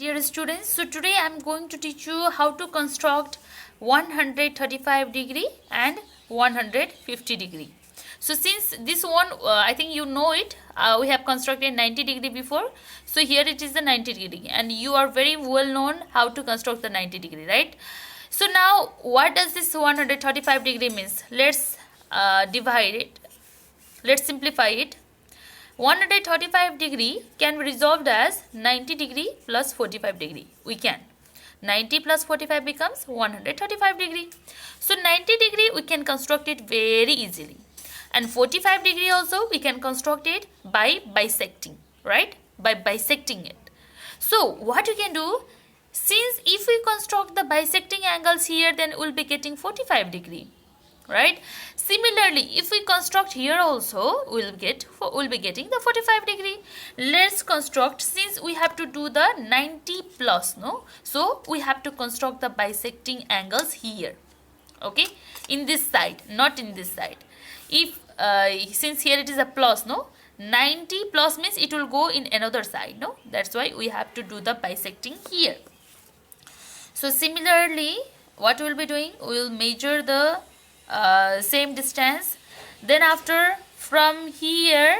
dear students. So today I am going to teach you how to construct 135 degree and 150 degree. So since this one I think you know it, we have constructed 90 degree before. So here it is the 90 degree and you are very well known how to construct the 90 degree, right? So now what does this 135 degree means? Let's divide it. Let's simplify it. 135 degree can be resolved as 90 degree plus 45 degree. We can. 90 plus 45 becomes 135 degree. So 90 degree we can construct it very easily. And 45 degree also we can construct it by bisecting, right? By bisecting it. So what we can do, since if we construct the bisecting angles here, then we'll be getting 45 degree. Right? Similarly, if we construct here also, we'll be getting the 45 degree. Let's construct, since we have to do the 90 plus, no? So we have to construct the bisecting angles here. Okay? In this side, not in this side. If since here it is a plus, no? 90 plus means it will go in another side, no? That's why we have to do the bisecting here. So similarly, what we'll be doing, we'll measure the same distance. Then after, from here,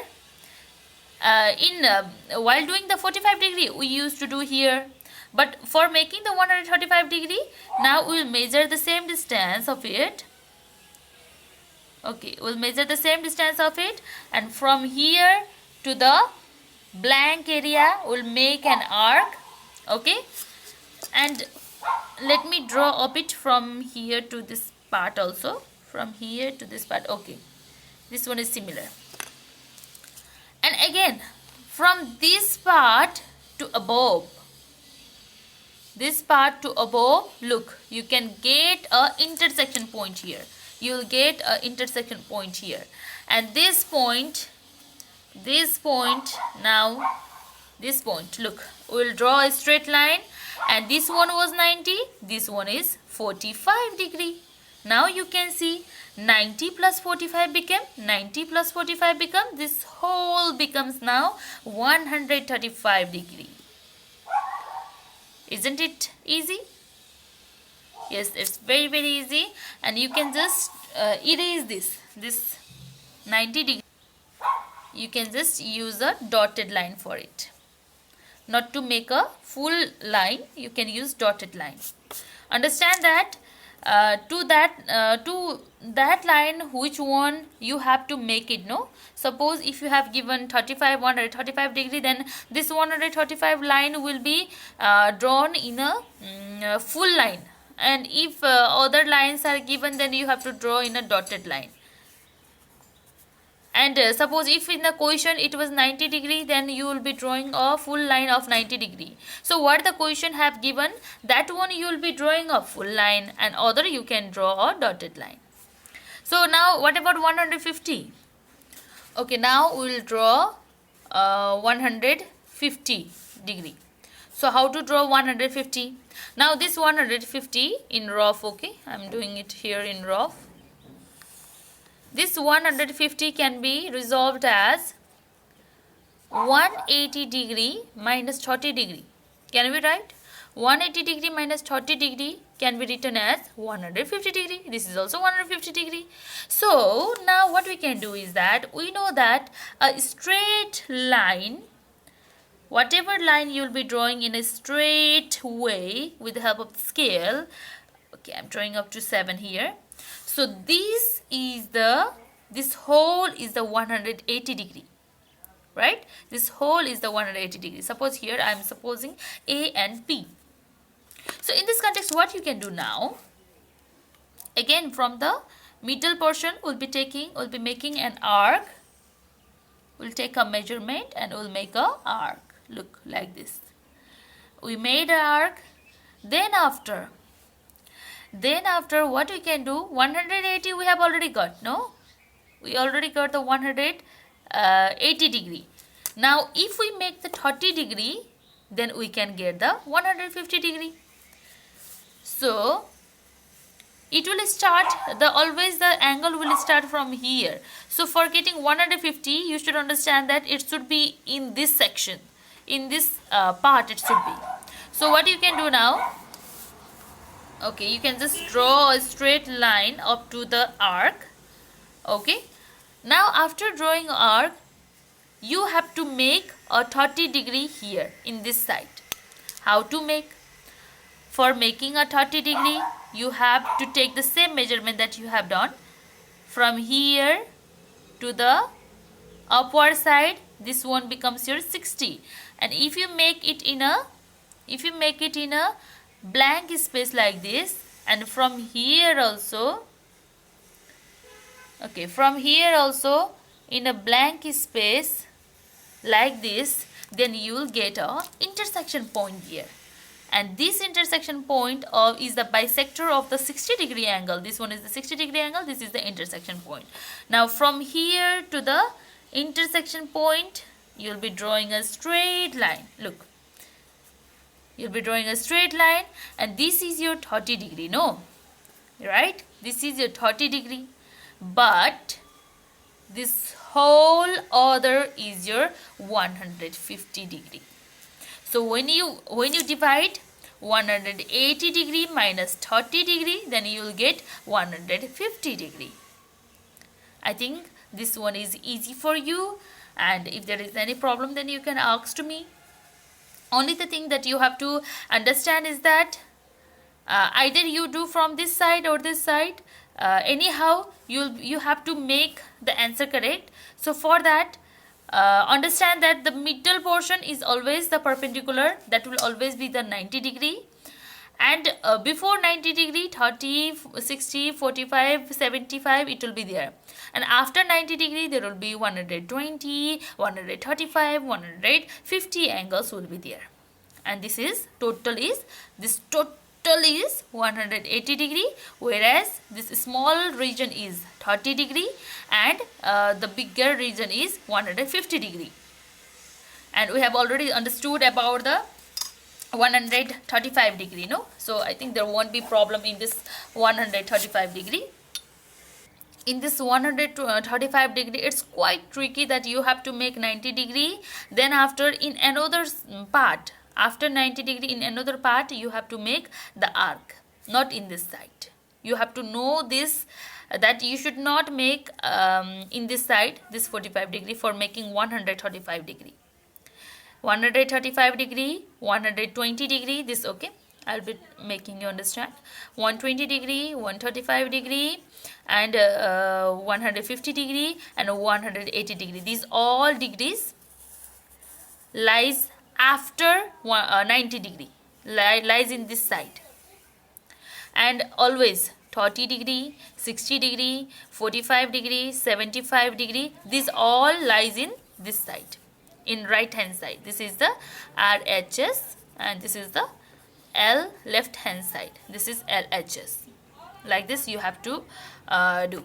while doing the 45 degree we used to do here, but for making the 135 degree, now we will measure the same distance of it. Okay, we'll measure the same distance of it, and from here to the blank area we'll make an arc. Okay, and let me draw a bit from here to this part also. From here to this part. Okay, this one is similar. And again, from this part to above, look, you can get a intersection point here. You will get a intersection point here, and this point, now this point, look, we will draw a straight line, and this one was 90, this one is 45 degree. Now you can see 90 plus 45 became, this whole becomes now 135 degree. Isn't it easy? Yes, it's very easy, and you can just erase this 90 degree. You can just use a dotted line for it. Not to make a full line, you can use dotted line. Understand that to that line, which one you have to make it, no? Suppose if you have given 135 degree, then this 135 line will be drawn in a full line, and if other lines are given, then you have to draw in a dotted line. And suppose if in the question it was 90 degree, then you will be drawing a full line of 90 degree. So what the question have given, that one you will be drawing a full line, and other you can draw a dotted line. So now what about 150? Okay, now we will draw 150 degree. So how to draw 150? Now this 150 in rough, okay, I am doing it here in rough. This 150 can be resolved as 180 degree minus 30 degree. Can we write? 180 degree minus 30 degree can be written as 150 degree. This is also 150 degree. So now what we can do is that we know that a straight line, whatever line you will be drawing in a straight way with the help of the scale. Okay, I am drawing up to 7 here. So this whole is the 180 degree, right? This whole is the 180 degree. Suppose here I am supposing A and B. So in this context, what you can do now, again from the middle portion we'll be making an arc. We'll take a measurement and we'll make a arc. Look, like this. We made an arc. Then after what we can do, 180 we have already got, no? We already got the 180 degree. Now if we make the 30 degree, then we can get the 150 degree. So it will start, always the angle will start from here. So for getting 150, you should understand that it should be in this section, in this part it should be. So what you can do now, okay, you can just draw a straight line up to the arc. Okay, now after drawing arc, you have to make a 30-degree here in this side. How to make? For making a 30-degree, you have to take the same measurement that you have done. From here to the upward side, this one becomes your 60. And if you make it in a blank space like this, and from here also, okay, from here also in a blank space like this, then you will get a intersection point here. And this intersection point is the bisector of the 60-degree angle. This one is the 60-degree angle, this is the intersection point. Now from here to the intersection point, you will be drawing a straight line. Look, you will be drawing a straight line, and this is your 30-degree, no? Right? This is your 30-degree. But this whole other is your 150-degree. So when you divide 180-degree minus 30-degree, then you will get 150-degree. I think this one is easy for you, and if there is any problem, then you can ask to me. Only the thing that you have to understand is that either you do from this side or this side. Anyhow, you have to make the answer correct. So for that, understand that the middle portion is always the perpendicular, that will always be the 90-degree. And before 90-degree, 30, 60, 45, 75, it will be there. And after 90-degree, there will be 120, 135, 150 angles will be there. And this total is 180-degree, whereas this small region is 30-degree, and the bigger region is 150-degree. And we have already understood about the 135-degree, no? So I think there won't be problem in this 135-degree. In this 135-degree, it's quite tricky that you have to make 90-degree. Then after in another part, after 90-degree in another part, you have to make the arc, not in this side. You have to know this, that you should not make in this side, this 45-degree, for making 135-degree. 135-degree, 120-degree, this, okay, I'll be making you understand. 120-degree, 135-degree, and 150-degree and 180-degree. These all degrees lies after 90-degree, lies in this side. And always 30-degree, 60-degree, 45-degree, 75-degree, these all lies in this side, in right hand side. This is the RHS, and this is the L left hand side. This is LHS. Like this you have to do.